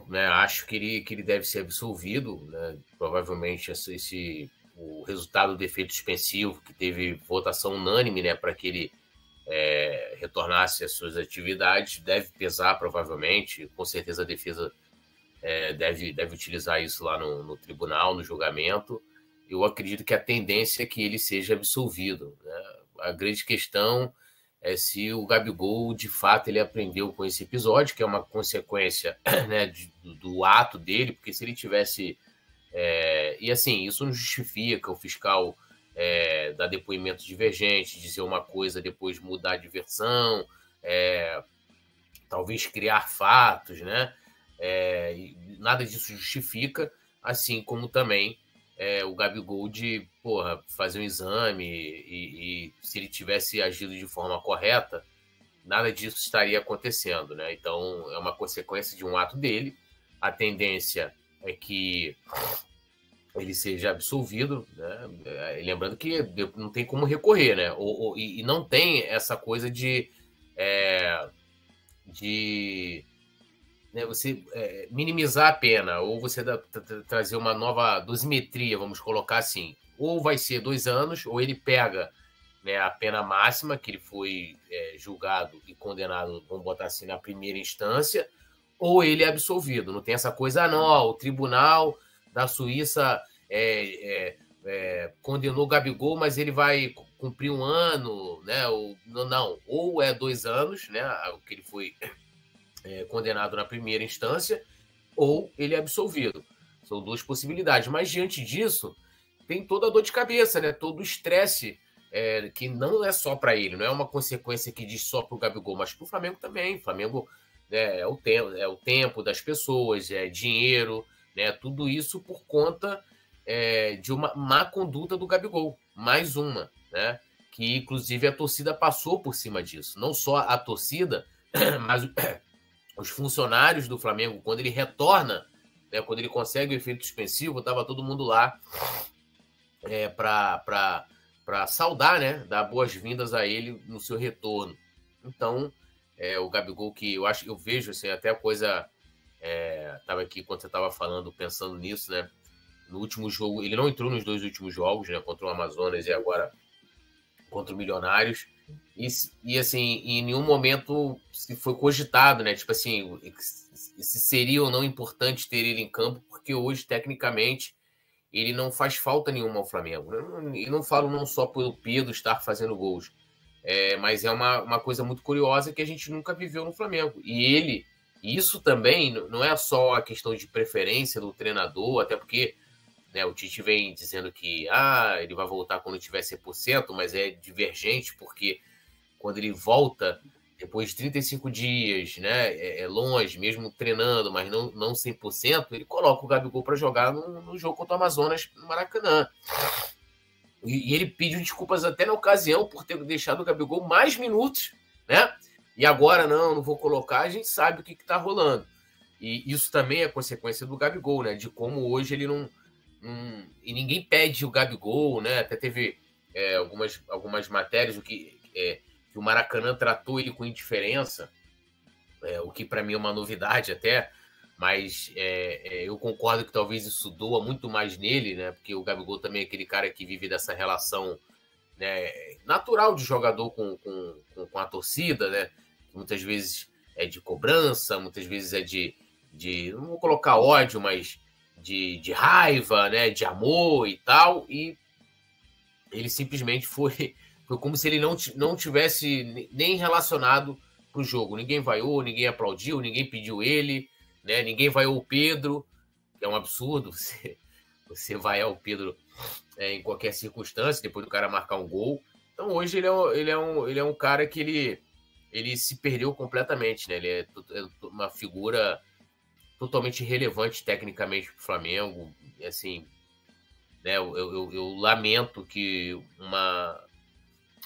né, acho que ele deve ser absolvido, né? Provavelmente o resultado do defeito suspensivo, que teve votação unânime, né, para que ele retornasse às suas atividades, deve pesar provavelmente. Com certeza a defesa deve utilizar isso lá no tribunal, no julgamento. Eu acredito que a tendência é que ele seja absolvido, né? A grande questão é se o Gabigol, de fato, ele aprendeu com esse episódio, que é uma consequência, né, do ato dele, porque se ele tivesse... e assim, isso não justifica o fiscal dar depoimento divergente, dizer uma coisa, depois mudar de versão, talvez criar fatos, né? Nada disso justifica, assim como também o Gabigol de fazer um exame e se ele tivesse agido de forma correta, nada disso estaria acontecendo, né? Então, é uma consequência de um ato dele. A tendência é que ele seja absolvido, né? Lembrando que não tem como recorrer, né? E não tem essa coisa de né, você minimizar a pena, ou você trazer uma nova dosimetria, vamos colocar assim. Ou vai ser 2 anos, ou ele pega, né, a pena máxima, que ele foi julgado e condenado, vamos botar assim, na primeira instância, ou ele é absolvido. Não tem essa coisa, não, ó, o tribunal da Suíça condenou o Gabigol, mas ele vai cumprir 1 ano, né? Ou é 2 anos, né? O que ele foi condenado na primeira instância, ou ele é absolvido. São 2 possibilidades. Mas, diante disso, tem toda a dor de cabeça, né? Todo o estresse, que não é só para ele, não é uma consequência que diz só para o Gabigol, mas para o Flamengo também. O Flamengo é o tempo das pessoas, é dinheiro, né? Tudo isso por conta de uma má conduta do Gabigol. Mais uma, né? Que, inclusive, a torcida passou por cima disso. Não só a torcida, mas os funcionários do Flamengo, quando ele retorna, né, quando ele consegue o efeito suspensivo, estava todo mundo lá para saudar, né, dar boas-vindas a ele no seu retorno. Então, o Gabigol, que eu vejo assim, até a coisa... Estava aqui quando você estava falando, pensando nisso, né? No último jogo, ele não entrou nos 2 últimos jogos, né, contra o Amazonas e agora contra o Milionários. E assim, em nenhum momento se foi cogitado, né? Tipo assim, se seria ou não importante ter ele em campo, porque hoje, tecnicamente, ele não faz falta nenhuma ao Flamengo. E não falo não só pelo Pedro estar fazendo gols, mas é uma coisa muito curiosa que a gente nunca viveu no Flamengo. E isso também não é só a questão de preferência do treinador, até porque, né, o Tite vem dizendo que ele vai voltar quando tiver 100%, mas é divergente, porque quando ele volta depois de 35 dias, né, longe, mesmo treinando, mas não 100%, ele coloca o Gabigol para jogar no jogo contra o Amazonas, no Maracanã. E ele pediu desculpas até na ocasião por ter deixado o Gabigol mais minutos, né? E agora, não vou colocar, a gente sabe o que está rolando. E isso também é consequência do Gabigol, né? De como hoje ele não... E ninguém pede o Gabigol, né? Até teve algumas matérias que o Maracanã tratou ele com indiferença, o que para mim é uma novidade até, mas eu concordo que talvez isso doa muito mais nele, né? Porque o Gabigol também é aquele cara que vive dessa relação, né, natural de jogador com a torcida, né? Muitas vezes é de cobrança, muitas vezes é de não vou colocar ódio, mas de raiva, né? De amor e tal, e ele simplesmente foi como se ele não tivesse nem relacionado para o jogo. Ninguém vaiou, ninguém aplaudiu, ninguém pediu ele, né? Ninguém vaiou o Pedro, que é um absurdo você vaiar o Pedro em qualquer circunstância, depois do cara marcar um gol. Então hoje ele é um cara que ele se perdeu completamente, né? Ele é uma figura totalmente irrelevante tecnicamente para o Flamengo. Assim, né? Eu lamento que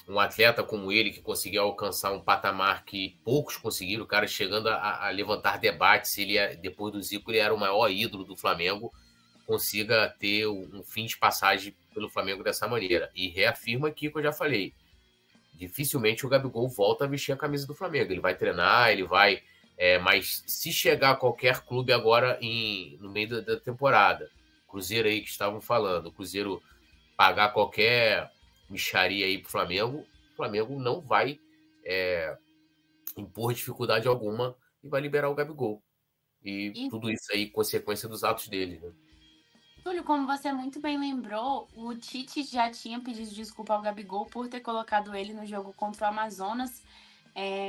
um atleta como ele, que conseguiu alcançar um patamar que poucos conseguiram, o cara chegando a levantar debates, depois do Zico ele era o maior ídolo do Flamengo, consiga ter um fim de passagem pelo Flamengo dessa maneira. E reafirma aqui que eu já falei, dificilmente o Gabigol volta a vestir a camisa do Flamengo. Ele vai treinar, ele vai Mas se chegar qualquer clube agora no meio da temporada, Cruzeiro aí que estavam falando, o Cruzeiro pagar qualquer mixaria aí pro Flamengo, o Flamengo não vai impor dificuldade alguma e vai liberar o Gabigol. E E, tudo isso aí, consequência dos atos dele, né? Túlio, como você muito bem lembrou, o Tite já tinha pedido desculpa ao Gabigol por ter colocado ele no jogo contra o Amazonas.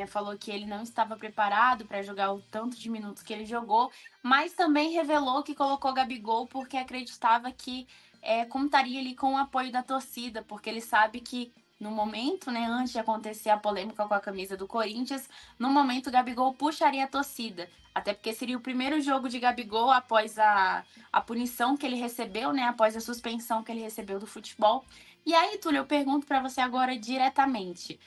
Falou que ele não estava preparado para jogar o tanto de minutos que ele jogou, mas também revelou que colocou o Gabigol porque acreditava que contaria ali com o apoio da torcida, porque ele sabe que no momento, né, antes de acontecer a polêmica com a camisa do Corinthians, no momento o Gabigol puxaria a torcida. Até porque seria o primeiro jogo de Gabigol após a punição que ele recebeu, né, após a suspensão que ele recebeu do futebol. E aí, Túlio, eu pergunto para você agora diretamente.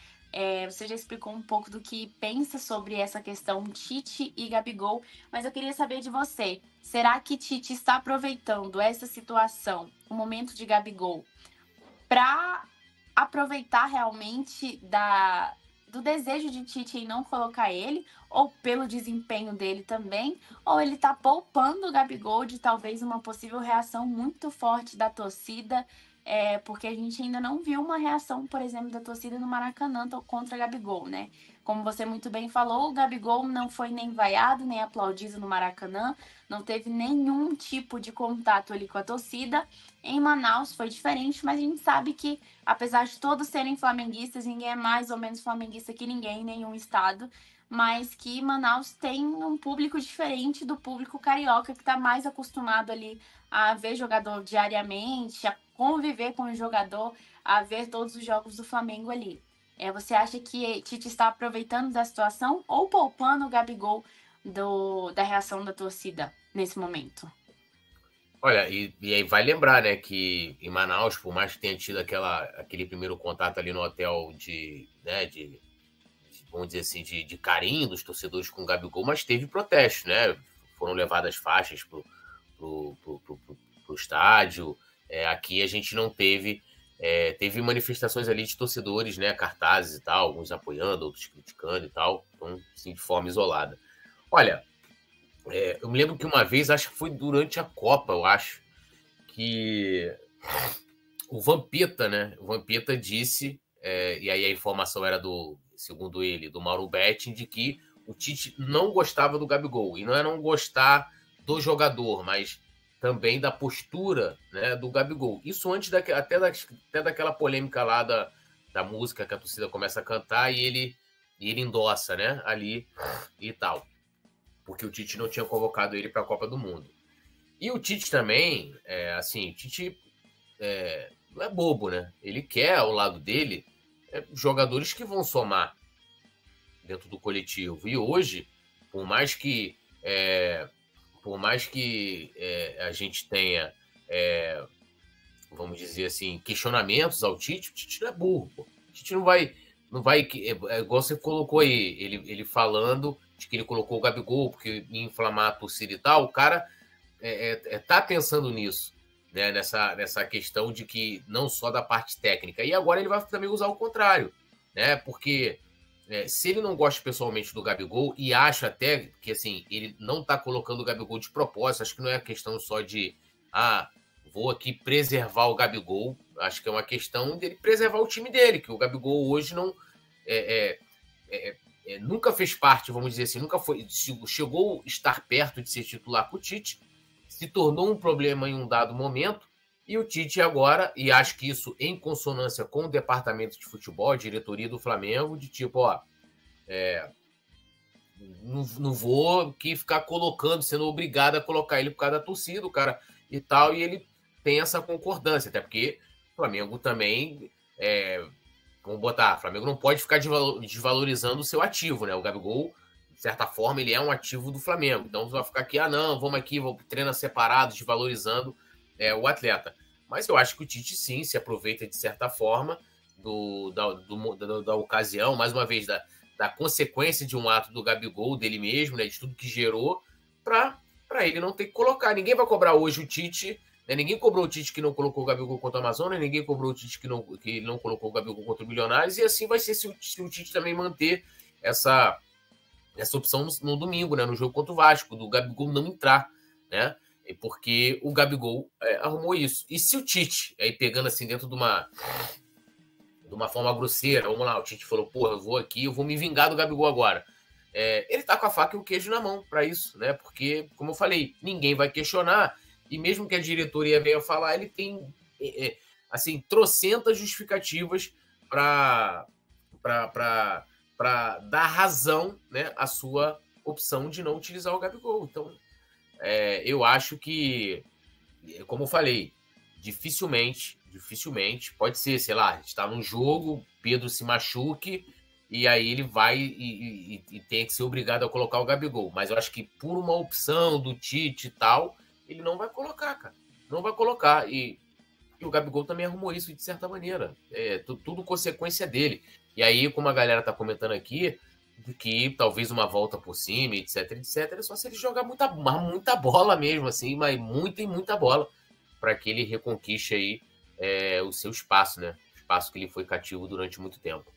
Você já explicou um pouco do que pensa sobre essa questão Tite e Gabigol, mas eu queria saber de você. Será que Tite está aproveitando essa situação, o momento de Gabigol, para aproveitar realmente do desejo de Tite em não colocar ele, ou pelo desempenho dele também, ou ele está poupando o Gabigol de talvez uma possível reação muito forte da torcida, porque a gente ainda não viu uma reação, por exemplo, da torcida no Maracanã contra Gabigol, né? Como você muito bem falou, o Gabigol não foi nem vaiado, nem aplaudido no Maracanã, não teve nenhum tipo de contato ali com a torcida. Em Manaus foi diferente, mas a gente sabe que, apesar de todos serem flamenguistas, ninguém é mais ou menos flamenguista que ninguém em nenhum estado, mas que Manaus tem um público diferente do público carioca, que está mais acostumado ali a ver jogador diariamente, a conviver com o jogador, a ver todos os jogos do Flamengo ali. Você acha que Tite está aproveitando da situação ou poupando o Gabigol da reação da torcida nesse momento? Olha, e aí vai lembrar, né, que em Manaus, por mais que tenha tido aquele primeiro contato ali no hotel vamos dizer assim, de carinho dos torcedores com o Gabigol, mas teve protesto, né? Foram levadas faixas pro estádio. Aqui a gente não teve. Teve manifestações ali de torcedores, né? Cartazes e tal, alguns apoiando, outros criticando e tal. Então, assim, de forma isolada. Olha, eu me lembro que uma vez, acho que foi durante a Copa, eu acho, que o Vampeta, né? O Vampeta disse, e aí a informação era segundo ele, do Mauro Betting, de que o Tite não gostava do Gabigol. E não é não gostar do jogador, mas também da postura, né, do Gabigol. Isso antes até daquela polêmica lá da música que a torcida começa a cantar e ele endossa, né, ali e tal. Porque o Tite não tinha convocado ele para a Copa do Mundo. E o Tite também, o Tite não é bobo, né? Ele quer ao lado dele jogadores que vão somar dentro do coletivo. E hoje, por mais que a gente tenha, vamos dizer assim, questionamentos ao Tite, o Tite não é burro. Pô. O Tite não vai igual você colocou aí, ele falando de que ele colocou o Gabigol porque ia inflamar a torcida e tal, o cara tá pensando nisso, né? Nessa questão de que não só da parte técnica. E agora ele vai também usar o contrário, né? Porque se ele não gosta pessoalmente do Gabigol e acha até que assim, ele não tá colocando o Gabigol de propósito, acho que não é questão só de vou aqui preservar o Gabigol, acho que é uma questão dele preservar o time dele, que o Gabigol hoje não nunca fez parte, vamos dizer assim, nunca foi, chegou a estar perto de ser titular com o Tite, se tornou um problema em um dado momento, e o Tite agora, e acho que isso em consonância com o departamento de futebol, a diretoria do Flamengo, de tipo, não vou aqui ficar colocando, sendo obrigado a colocar ele por causa da torcida, o cara e tal, e ele tem essa concordância, até porque o Flamengo também, vamos botar, o Flamengo não pode ficar desvalorizando o seu ativo, né? O Gabigol, de certa forma, ele é um ativo do Flamengo. Então, você vai ficar aqui, vamos aqui, vamos treinar separados, desvalorizando o atleta. Mas eu acho que o Tite, sim, se aproveita, de certa forma, da ocasião, mais uma vez, da consequência de um ato do Gabigol, dele mesmo, né? De tudo que gerou, para ele não ter que colocar. Ninguém vai cobrar hoje o Tite, né? Ninguém cobrou o Tite que não colocou o Gabigol contra o Amazonas, ninguém cobrou o Tite que não colocou o Gabigol contra o Milionários, e assim vai ser se o Tite também manter essa opção no domingo, né? No jogo contra o Vasco, do Gabigol não entrar, né? Porque o Gabigol arrumou isso. E se o Tite, aí pegando assim dentro de uma forma grosseira, vamos lá, o Tite falou, porra, eu vou aqui, eu vou me vingar do Gabigol agora. Ele tá com a faca e o queijo na mão para isso, né? Porque, como eu falei, ninguém vai questionar, e mesmo que a diretoria venha falar, ele tem, assim, trocentas justificativas para dar razão, né, à sua opção de não utilizar o Gabigol. Então, eu acho que, como eu falei, dificilmente, pode ser, sei lá, a gente tá num jogo, Pedro se machuque, e aí ele vai e tem que ser obrigado a colocar o Gabigol. Mas eu acho que por uma opção do Tite e tal, ele não vai colocar, cara. Não vai colocar. E o Gabigol também arrumou isso de certa maneira. Tudo consequência dele. E aí, como a galera tá comentando aqui, que talvez uma volta por cima, etc, etc, só se ele jogar muita bola mesmo, assim, mas muita bola, para que ele reconquiste aí o seu espaço, né? O espaço que ele foi cativo durante muito tempo.